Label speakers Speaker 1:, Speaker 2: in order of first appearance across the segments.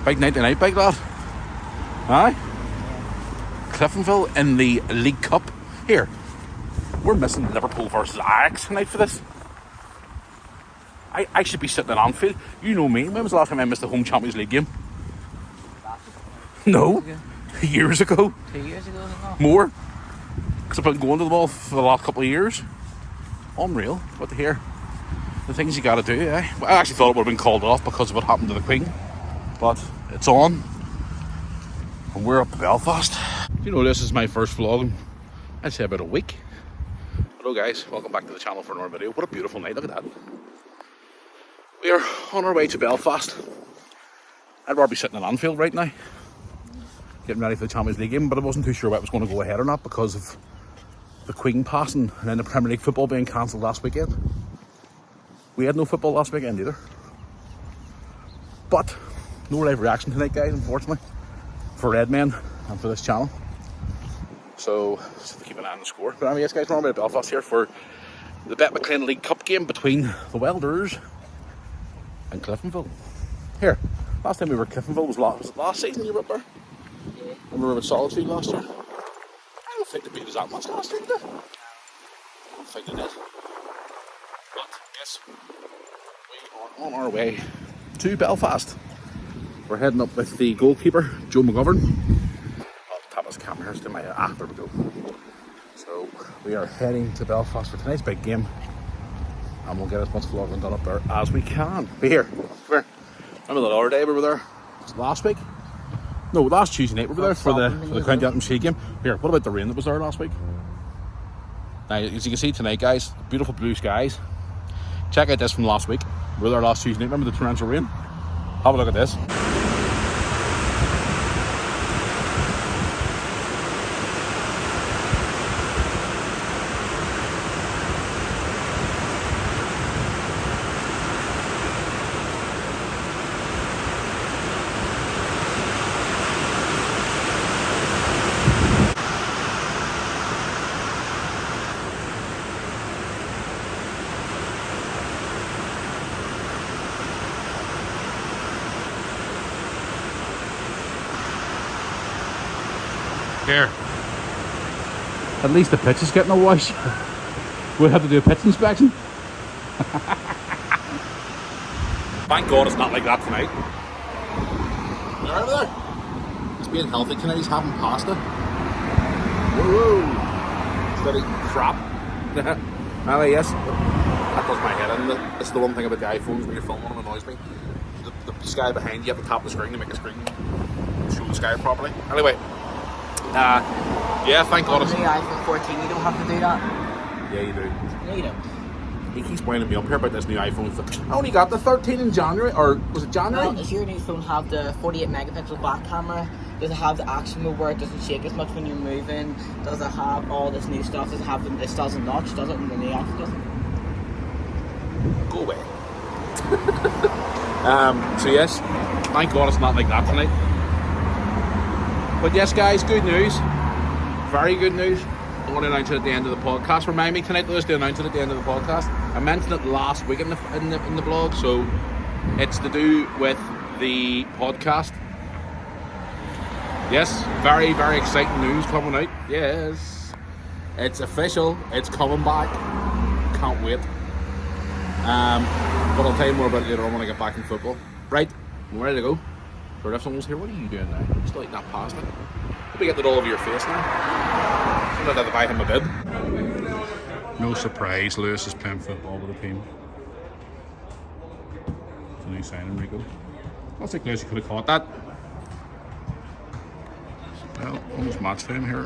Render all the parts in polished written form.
Speaker 1: Big night tonight, big lad. Aye? Cliftonville in the League Cup. Here, we're missing Liverpool versus Ajax tonight for this. I should be sitting at Anfield. You know me. When was the last time I missed a home Champions League game? No. Years ago.
Speaker 2: 2 years ago, no?
Speaker 1: More. Because I've been going to the ball for the last couple of years. Unreal. What to hear. The things you got to do, eh? Well, I actually thought it would have been called off because of what happened to the Queen. But it's on. And we're up to Belfast. You know, this is my first vlog in, I'd say, about a week. Hello guys, welcome back to the channel for another video. What a beautiful night, look at that. We are on our way to Belfast. I'd rather be sitting in Anfield right now, getting ready for the Champions League game, but I wasn't too sure whether it was going to go ahead or not because of the Queen passing and then the Premier League football being cancelled last weekend. We had no football last weekend either. But no live reaction tonight, guys, unfortunately, for Redmen and for this channel. So keep an eye on the score. But anyway, yes guys, we're on to Belfast here for the BetMcLean League Cup game between the Welders and Cliftonville. Here, last time we were at Cliftonville was it last season you were up there?
Speaker 2: Yeah.
Speaker 1: And we were with Solitude last year. I don't think they beat us that much last year, did they? I don't think they did. But yes, we are on our way to Belfast. We're heading up with the goalkeeper, Joe McGovern. I'll tap his camera here to my there we go. So we are heading to Belfast for tonight's big game. And we'll get as much vlogging done up there as we can. Be here. Come here. Remember the other day we were there? Was it last week? No, last Tuesday night we were there for the County Antrim Sea game. Here, what about the rain that was there last week? Now, as you can see tonight, guys, beautiful blue skies. Check out this from last week. We were there last Tuesday night. Remember the torrential rain? Have a look at this. Here. At least the pitch is getting a wash. We'll have to do a pitch inspection. Thank God it's not like that tonight. You alright over there? He's being healthy tonight, he's having pasta. Whoa! Instead of crap. Anyway, yes. That does my head in. That's the one thing about the iPhones when you're filming them annoys me. The sky behind you have to tap the screen to make the screen show the sky properly. Anyway. Yeah, thank God.
Speaker 2: On the iPhone 14, you don't have to do that.
Speaker 1: Yeah, you do.
Speaker 2: No, you don't.
Speaker 1: He keeps winding me up here about this new iPhone. I only got the 13 in January, or was it January?
Speaker 2: No, does your new phone have the 48 megapixel back camera? Does it have the action mode where it doesn't shake as much when you're moving? Does it have all this new stuff? Does it have this doesn't notch? Does it? And the new iPhone doesn't?
Speaker 1: Go away. So yes, thank God it's not like that tonight. But yes, guys, good news. Very good news. I'm going to announce it at the end of the podcast. Remind me tonight to announce it at the end of the podcast. I mentioned it last week in the vlog, so it's to do with the podcast. Yes, very, very exciting news coming out. Yes, it's official. It's coming back. Can't wait. But I'll tell you more about it later on when I get back in football. Right, I'm ready to go. Or if someone's here, what are you doing now? You still eating that pasta? Hope you get that all over your face now. I'm not going to buy him a bib. No surprise, Lewis is playing football with the team. It's a new signing, Rico. I think Lewis could have caught that. Well, almost match time here.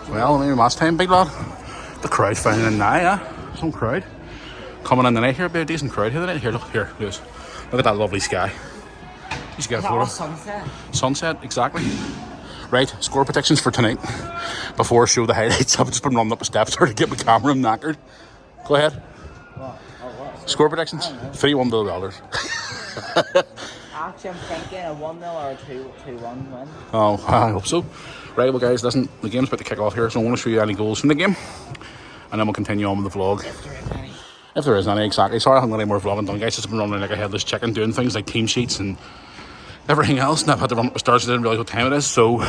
Speaker 1: Well, maybe last time, big lad. The crowd's finding in now, yeah? Some crowd. Coming in the night here, be a decent crowd here tonight. Here, look, here, Lewis. Look at that lovely sky. You should get a photo.
Speaker 2: Sunset.
Speaker 1: Sunset, exactly. Right, score predictions for tonight. Before I show the highlights, I've just been running up the steps here to get my camera knackered. Go ahead. Score predictions? 3-1 to the Welders.
Speaker 2: Actually, I'm thinking a 1-0 or a 2-1 win.
Speaker 1: Oh, I hope so. Right, well guys, listen, the game's about to kick off here, so I want to show you any goals from the game, and then we'll continue on with the vlog.
Speaker 2: If there is any.
Speaker 1: If there is any, exactly. Sorry I haven't got any more vlogging done, guys. Just been running like a headless chicken, doing things like team sheets and everything else, and I've had to run up the stairs, so I didn't realise what time it is, so...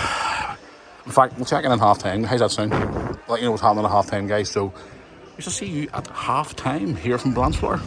Speaker 1: In fact, we'll check in at half-time. How's that sound? I'll let you know what's happening at half-time, guys, so... We shall see you at half-time here from Blanchflower.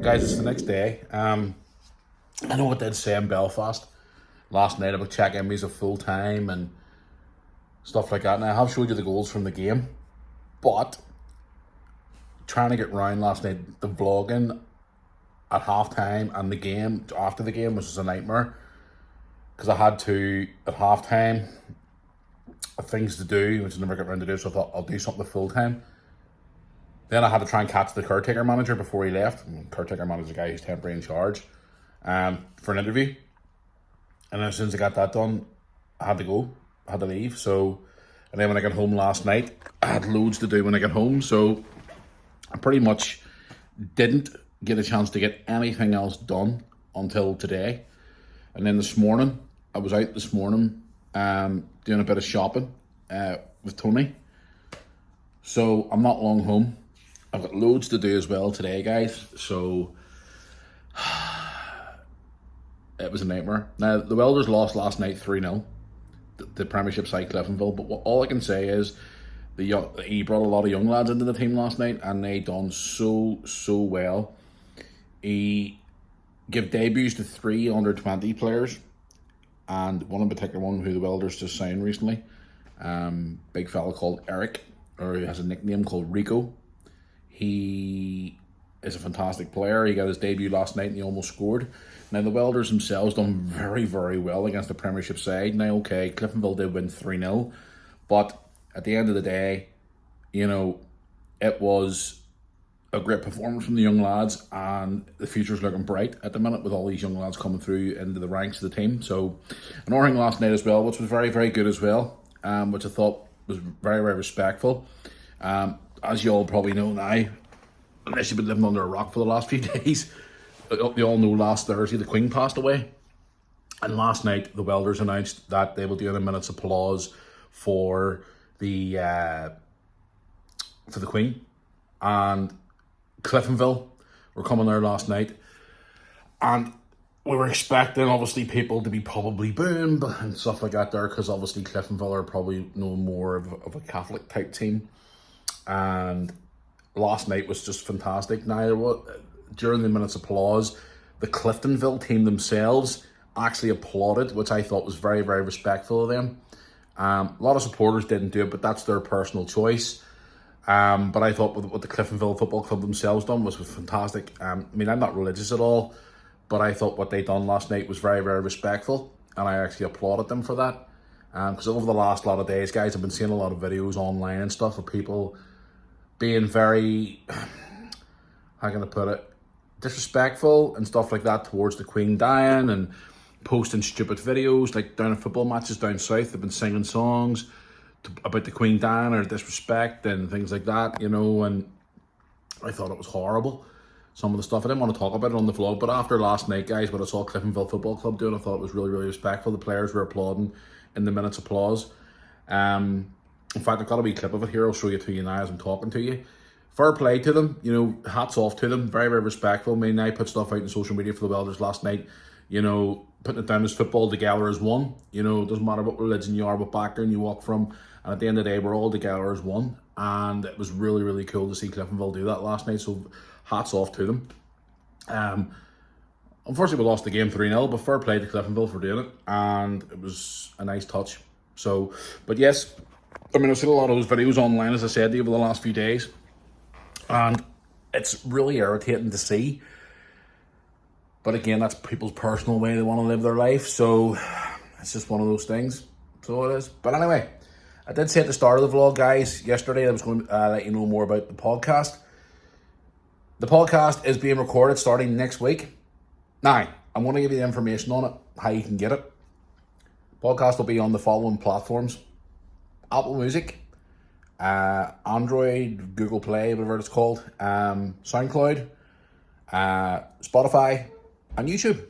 Speaker 1: Guys, it's the next day. I know what they'd say in Belfast last night about check-in me's a full time and stuff like that. Now, I have showed you the goals from the game, but trying to get round last night, the vlogging at half-time and the game, after the game, was just a nightmare. Because I had to, at half-time, things to do, which I never got around to do, so I thought I'll do something full-time. Then I had to try and catch the caretaker manager before he left. Caretaker manager is the guy who's temporary in charge, for an interview. And then as soon as I got that done, I had to go. I had to leave. So, and then when I got home last night, I had loads to do when I got home. So I pretty much didn't get a chance to get anything else done until today. And then this morning, I was out this morning doing a bit of shopping with Tony. So I'm not long home. I've got loads to do as well today, guys. So it was a nightmare. Now, the Welders lost last night 3-0, the Premiership side Cliftonville. But all I can say is he brought a lot of young lads into the team last night, and they done so well. He gave debuts to 3 under-20 players, and one in particular, one who the Welders just signed recently. Big fella called Eric, or he has a nickname called Rico. He is a fantastic player. He got his debut last night and he almost scored. Now, the Welders themselves done very well against the Premiership side. Now, okay, Cliftonville did win 3-0, but at the end of the day, you know, it was a great performance from the young lads, and the future's looking bright at the minute with all these young lads coming through into the ranks of the team. So, an O-ring last night as well, which was very good as well, which I thought was very respectful. As you all probably know now, unless you've been living under a rock for the last few days, you all know last Thursday the Queen passed away. And last night the Welders announced that they will do a minute's applause for the Queen. And Cliftonville were coming there last night. And we were expecting, obviously, people to be probably booing and stuff like that there, because obviously Cliftonville are probably no more of a Catholic type team. And last night was just fantastic. Now, during the minute's applause, the Cliftonville team themselves actually applauded, which I thought was very respectful of them. A lot of supporters didn't do it, but that's their personal choice. But I thought what the Cliftonville Football Club themselves done was fantastic. I mean, I'm not religious at all, but I thought what they done last night was very respectful, and I actually applauded them for that. Because over the last lot of days, guys, I've been seeing a lot of videos online and stuff of people being very, how can I put it, disrespectful and stuff like that towards the Queen dying and posting stupid videos, like down at football matches down south. They've been singing songs about the Queen dying or disrespect and things like that, you know, and I thought it was horrible. Some of the stuff, I didn't want to talk about it on the vlog, but after last night, guys, what I saw Cliftonville Football Club doing, I thought it was really, really respectful. The players were applauding in the minute's applause. In fact, I've got a wee clip of it here. I'll show you to you now as I'm talking to you. Fair play to them, you know, hats off to them. Very, very respectful. I mean, I put stuff out on social media for the Welders last night, you know, putting it down as football together as one. You know, it doesn't matter what religion you are, what background you walk from. And at the end of the day, we're all together as one. And it was really, really cool to see Cliftonville do that last night. So hats off to them. Unfortunately, we lost the game 3-0, but fair play to Cliftonville for doing it. And it was a nice touch. So, but yes, I mean, I've seen a lot of those videos online, as I said, over the last few days. And it's really irritating to see. But again, that's people's personal way they want to live their life. So it's just one of those things. So it is. But anyway, I did say at the start of the vlog, guys, yesterday I was going to let you know more about the podcast. The podcast is being recorded starting next week. Now, I'm going to give you the information on it, how you can get it. Podcast will be on the following platforms: Apple Music, Android, Google Play, whatever it's called, SoundCloud, Spotify, and YouTube.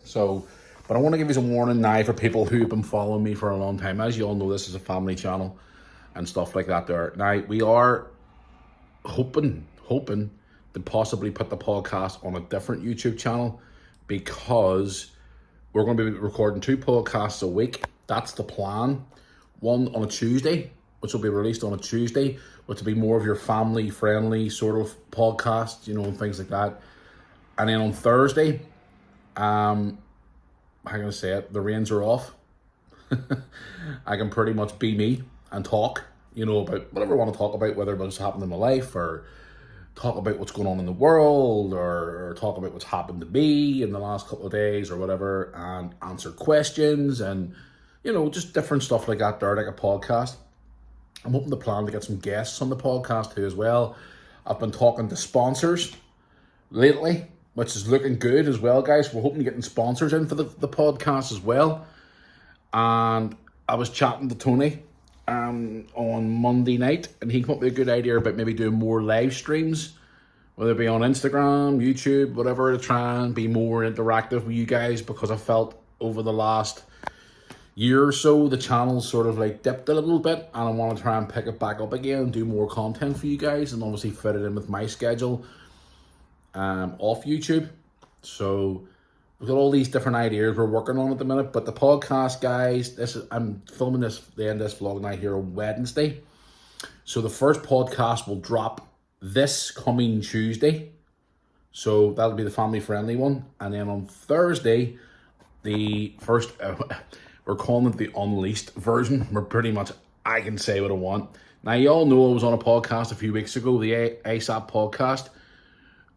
Speaker 1: So, but I want to give you some warning now for people who have been following me for a long time. As you all know, this is a family channel and stuff like that there. Now, we are hoping to possibly put the podcast on a different YouTube channel, because we're going to be recording 2 podcasts a week. That's the plan. One on a Tuesday, which will be released on a Tuesday, which will be more of your family-friendly sort of podcast, you know, and things like that. And then on Thursday, how can I say it? The reins are off. I can pretty much be me and talk, you know, about whatever I want to talk about, whether it's happened in my life, or talk about what's going on in the world, or talk about what's happened to me in the last couple of days or whatever, and answer questions and, you know, just different stuff like that there, like a podcast. I'm hoping to plan to get some guests on the podcast too as well. I've been talking to sponsors lately, which is looking good as well, guys. We're hoping to get sponsors in for the podcast as well. And I was chatting to Tony on Monday night, and he came up with a good idea about maybe doing more live streams, whether it be on Instagram, YouTube, whatever, to try and be more interactive with you guys, because I felt over the last year or so the channel's sort of like dipped a little bit, and I want to try and pick it back up again and do more content for you guys, and obviously fit it in with my schedule off YouTube. So we've got all these different ideas we're working on at the minute. But the podcast, guys, I'm filming the end of this vlog now here on Wednesday. So the first podcast will drop this coming Tuesday. So that'll be the family-friendly one. And then on Thursday, the first, we're calling it the Unleashed version. We're pretty much, I can say what I want. Now, you all know I was on a podcast a few weeks ago, the ASAP podcast.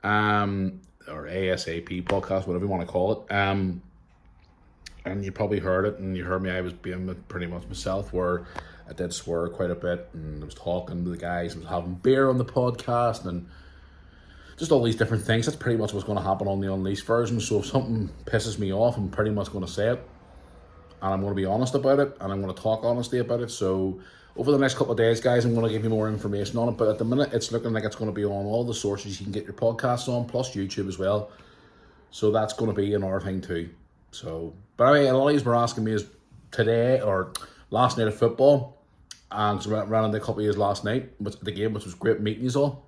Speaker 1: Or ASAP podcast, whatever you want to call it. And you probably heard it, and you heard me, I was being pretty much myself, where I did swear quite a bit, and I was talking to the guys, I was having beer on the podcast, and just all these different things. That's pretty much what's going to happen on the Unleashed version. So if something pisses me off, I'm pretty much going to say it, and I'm going to be honest about it, and I'm going to talk honestly about it. So over the next couple of days, guys, I'm going to give you more information on it. But at the minute, it's looking like it's going to be on all the sources you can get your podcasts on, plus YouTube as well. So that's going to be another thing too. So, but anyway, a lot of you were asking me is today or last night of football, and so ran into a couple of years last night, the game, which was great meeting you all.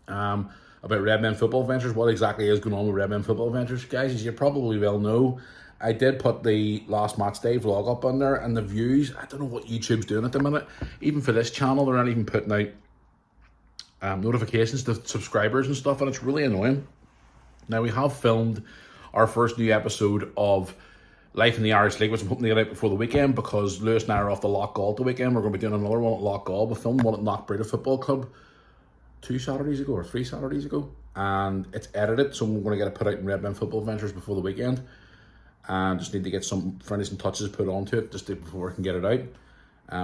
Speaker 1: About Redmen Football Ventures. What exactly is going on with Redmen Football Ventures, guys? As you probably well know, I did put the last match day vlog up on there, and the views, I don't know what YouTube's doing at the minute. Even for this channel, they're not even putting out notifications to subscribers and stuff, and it's really annoying. Now, we have filmed our first new episode of Life in the Irish League, which I'm hoping to get out before the weekend, because Lewis and I are off to Lochgall the weekend. We're going to be doing another one at Lochgall. We filmed one at Knockbreda Football Club 3 Saturdays ago, and it's edited, so we're going to get it put out in Redmen Football Ventures before the weekend. And just need to get some finishing touches put onto it just before I can get it out.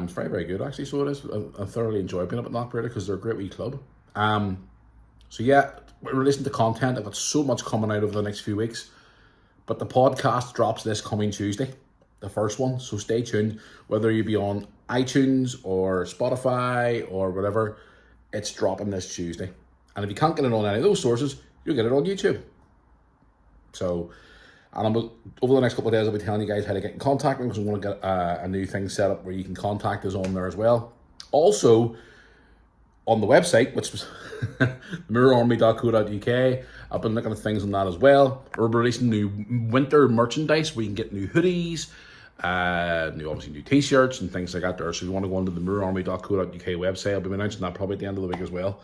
Speaker 1: It's very, very good actually, so it is. I thoroughly enjoy being up at Knockbreda because they're a great wee club. So yeah, we're releasing the content. I've got so much coming out over the next few weeks. But the podcast drops this coming Tuesday, the first one. So stay tuned. Whether you be on iTunes or Spotify or whatever, it's dropping this Tuesday. And if you can't get it on any of those sources, you'll get it on YouTube. So, and over the next couple of days, I'll be telling you guys how to get in contact with me, because we want to get a new thing set up where you can contact us on there as well. Also, on the website, which was mirrorarmy.co.uk, I've been looking at things on that as well. We're releasing new winter merchandise where you can get new hoodies, new t-shirts and things like that there. So if you want to go onto the mirrorarmy.co.uk website, I'll be announcing that probably at the end of the week as well,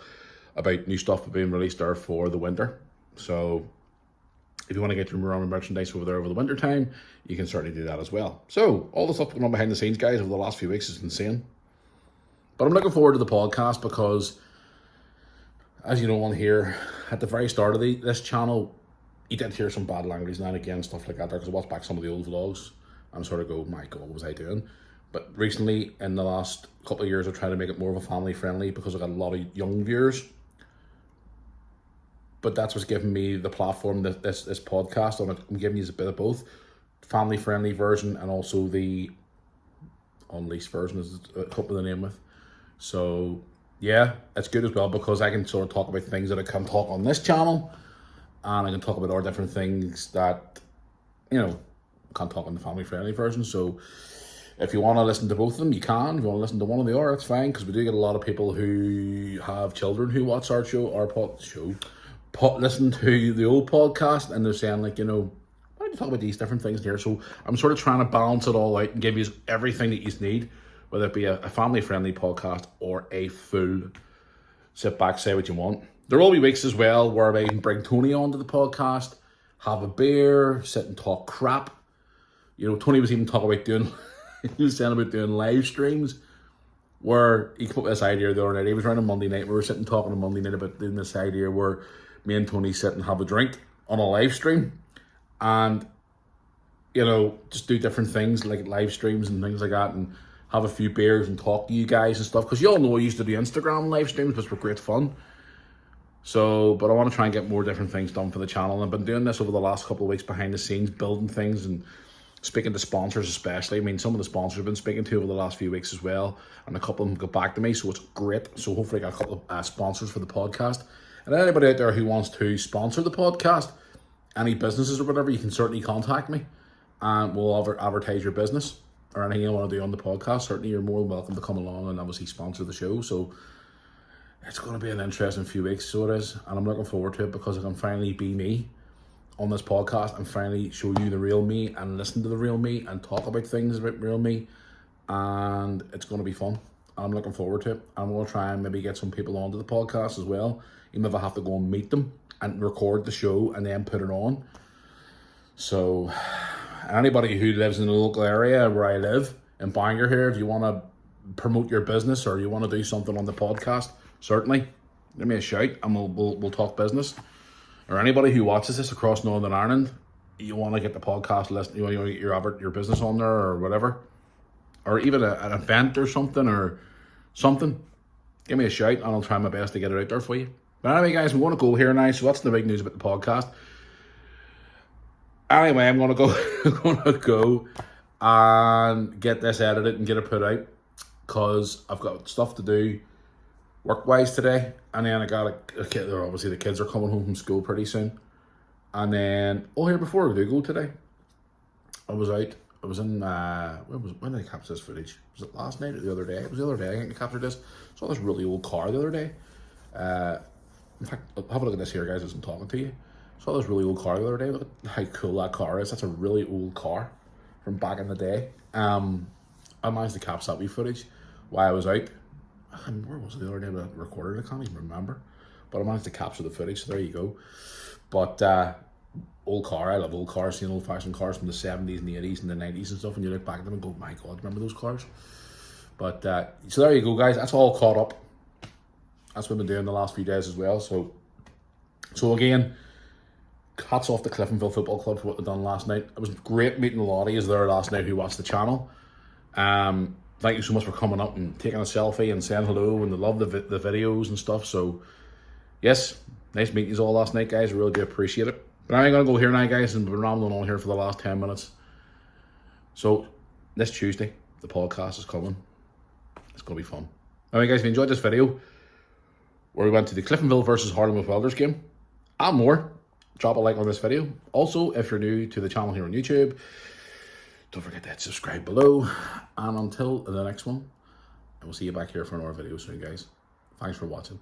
Speaker 1: about new stuff being released there for the winter. So if you want to get your Mirror Army merchandise over there over the winter time, you can certainly do that as well. So all the stuff going on behind the scenes, guys, over the last few weeks is insane. But I'm looking forward to the podcast because, as you know on here, at the very start of this channel, you did hear some bad language now and again, stuff like that there, because I watch back some of the old vlogs and sort of go, my God, what was I doing? But recently, in the last couple of years, I've tried to make it more of a family friendly because I've got a lot of young viewers. But that's what's given me the platform, this podcast, and I'm giving you a bit of both. Family friendly version and also the unleashed version, is a couple of the name with. So yeah, it's good as well because I can sort of talk about things that I can't talk on this channel, and I can talk about all different things that, you know, can't talk on the family friendly version. So if you want to listen to both of them, you can. If you want to listen to one or the other, it's fine, because we do get a lot of people who have children who watch our listen to the old podcast, and they're saying, like, you know, why don't you talk about these different things here? So I'm sort of trying to balance it all out and give you everything that you need, whether it be a family-friendly podcast or a full sit back, say what you want. There will be weeks as well where I can bring Tony onto the podcast, have a beer, sit and talk crap. You know, Tony was even talking about doing, he was saying about doing live streams, where he came up with this idea the other night. He was around on Monday night. We were sitting talking on Monday night about doing this idea where me and Tony sit and have a drink on a live stream, and, you know, just do different things like live streams and things like that, and have a few beers and talk to you guys and stuff, because you all know I used to do Instagram live streams, which were great fun. So, but I want to try and get more different things done for the channel. And I've been doing this over the last couple of weeks behind the scenes, building things and speaking to sponsors especially. I mean, some of the sponsors I've been speaking to over the last few weeks as well, and a couple of them got back to me, so it's great. So hopefully I got a couple of sponsors for the podcast. And anybody out there who wants to sponsor the podcast, any businesses or whatever, you can certainly contact me, and we'll advertise your business or anything you want to do on the podcast. Certainly you're more than welcome to come along and obviously sponsor the show. So it's going to be an interesting few weeks, so it is, and I'm looking forward to it, because I can finally be me on this podcast and finally show you the real me and listen to the real me and talk about things about real me, and it's going to be fun. I'm looking forward to it. I'm going to try and maybe get some people onto the podcast as well, even if I have to go and meet them and record the show and then put it on. So anybody who lives in the local area where I live in Bangor here, if you want to promote your business or you want to do something on the podcast, certainly give me a shout and we'll talk business. Or anybody who watches this across Northern Ireland, you want to get the podcast list, you want to get your business on there or whatever, or even an event or something, give me a shout and I'll try my best to get it out there for you. But anyway, guys, we want to go here now, so that's the big news about the podcast. Anyway, I'm going to go and get this edited and get it put out, because I've got stuff to do work-wise today, and then I got a kid. Obviously the kids are coming home from school pretty soon, and then before I do go today, I was in when did I capture this footage? Was it last night or the other day? It was the other day I think I captured this. I saw this really old car the other day. In fact, have a look at this here, guys, as I'm talking to you. I saw this really old car the other day. Look at how cool that car is. That's a really old car from back in the day. I managed to capture that wee footage while I was out. Where was it the other day that I recorded? I can't even remember. But I managed to capture the footage, so there you go. But old car, I love old cars, seeing old-fashioned cars from the 70s and the 80s and the 90s and stuff, and you look back at them and go, my God, remember those cars? But so there you go, guys. That's all caught up. That's what I've been doing the last few days as well. So again, hats off to Cliftonville Football Club for what they've done last night. It was great meeting Lottie is there last night, who watched the channel. Thank you so much for coming up and taking a selfie and saying hello, and they love the videos and stuff. So yes, Nice meeting you all last night, guys. I really do appreciate it. But I ain't going to go here now, guys, and been rambling on here for the last 10 minutes. So, this Tuesday, the podcast is coming. It's going to be fun. Anyway, guys, if you enjoyed this video, where we went to the Cliftonville versus Harlem Welders game, and more, drop a like on this video. Also, if you're new to the channel here on YouTube, don't forget to hit subscribe below. And until the next one, I will see you back here for another video soon, guys. Thanks for watching.